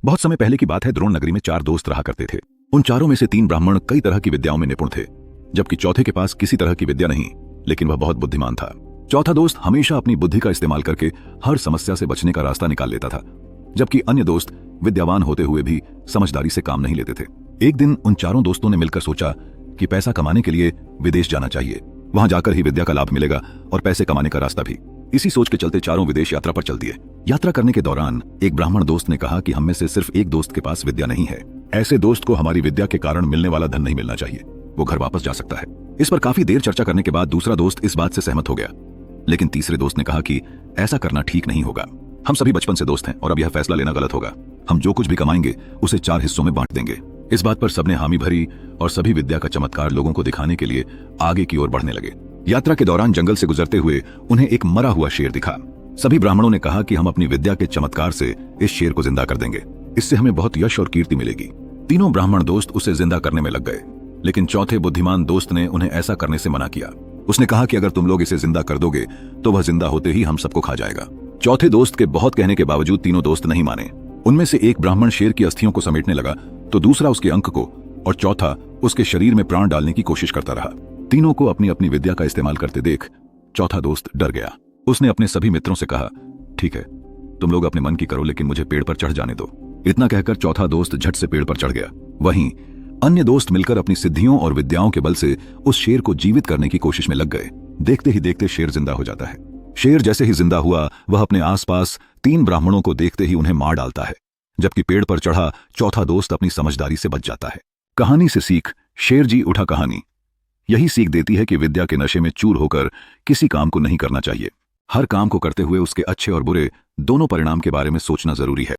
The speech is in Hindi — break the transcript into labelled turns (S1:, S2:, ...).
S1: बहुत समय पहले की बात है। द्रोण नगरी में 4 दोस्त रहा करते थे। उन चारों में से 3 ब्राह्मण कई तरह की विद्याओं में निपुण थे, जबकि चौथे के पास किसी तरह की विद्या नहीं, लेकिन वह बहुत बुद्धिमान था। चौथा दोस्त हमेशा अपनी बुद्धि का इस्तेमाल करके हर समस्या से बचने का रास्ता निकाल लेता था, जबकि अन्य दोस्त विद्यावान होते हुए भी समझदारी से काम नहीं लेते थे। एक दिन उन चारों दोस्तों ने मिलकर सोचा कि पैसा कमाने के लिए विदेश जाना चाहिए। वहां जाकर ही विद्या का लाभ मिलेगा और पैसे कमाने का रास्ता भी। इसी सोच के चलते चारों विदेश यात्रा पर चल दिए। यात्रा करने के दौरान एक ब्राह्मण दोस्त ने कहा कि हम में से सिर्फ एक दोस्त के पास विद्या नहीं है। ऐसे दोस्त को हमारी विद्या के कारण मिलने वाला धन नहीं मिलना चाहिए, वो घर वापस जा सकता है। इस पर काफी देर चर्चा करने के बाद दूसरा दोस्त इस बात से सहमत हो गया, लेकिन तीसरे दोस्त ने कहा कि ऐसा करना ठीक नहीं होगा। हम सभी बचपन से दोस्त हैं और अब यह फैसला लेना गलत होगा। हम जो कुछ भी कमाएंगे उसे 4 हिस्सों में बांट देंगे। इस बात पर सबने हामी भरी और सभी विद्या का चमत्कार लोगों को दिखाने के लिए आगे की ओर बढ़ने लगे। यात्रा के दौरान जंगल से गुजरते हुए उन्हें एक मरा हुआ शेर दिखा। सभी ब्राह्मणों ने कहा कि हम अपनी विद्या के चमत्कार से इस शेर को जिंदा कर देंगे, इससे हमें बहुत यश और कीर्ति मिलेगी। तीनों ब्राह्मण दोस्त उसे जिंदा करने में लग गए, लेकिन चौथे बुद्धिमान दोस्त ने उन्हें ऐसा करने से मना किया। उसने कहा कि अगर तुम लोग इसे जिंदा कर दोगे तो वह जिंदा होते ही हम सबको खा जाएगा। चौथे दोस्त के बहुत कहने के बावजूद तीनों दोस्त नहीं माने। उनमें से एक ब्राह्मण शेर की अस्थियों को समेटने लगा, तो दूसरा उसके अंक को और चौथा उसके शरीर में प्राण डालने की कोशिश करता रहा। तीनों को अपनी अपनी विद्या का इस्तेमाल करते देख चौथा दोस्त डर गया। उसने अपने सभी मित्रों से कहा, ठीक है, तुम लोग अपने मन की करो, लेकिन मुझे पेड़ पर चढ़ जाने दो। इतना कहकर चौथा दोस्त झट से पेड़ पर चढ़ गया। वहीं अन्य दोस्त मिलकर अपनी सिद्धियों और विद्याओं के बल से उस शेर को जीवित करने की कोशिश में लग गए। देखते ही देखते शेर जिंदा हो जाता है। शेर जैसे ही जिंदा हुआ, वह अपने आसपास 3 ब्राह्मणों को देखते ही उन्हें मार डालता है, जबकि पेड़ पर चढ़ा चौथा दोस्त अपनी समझदारी से बच जाता है। कहानी से सीख, शेर जी उठा कहानी यही सीख देती है कि विद्या के नशे में चूर होकर किसी काम को नहीं करना चाहिए। हर काम को करते हुए उसके अच्छे और बुरे दोनों परिणाम के बारे में सोचना जरूरी है।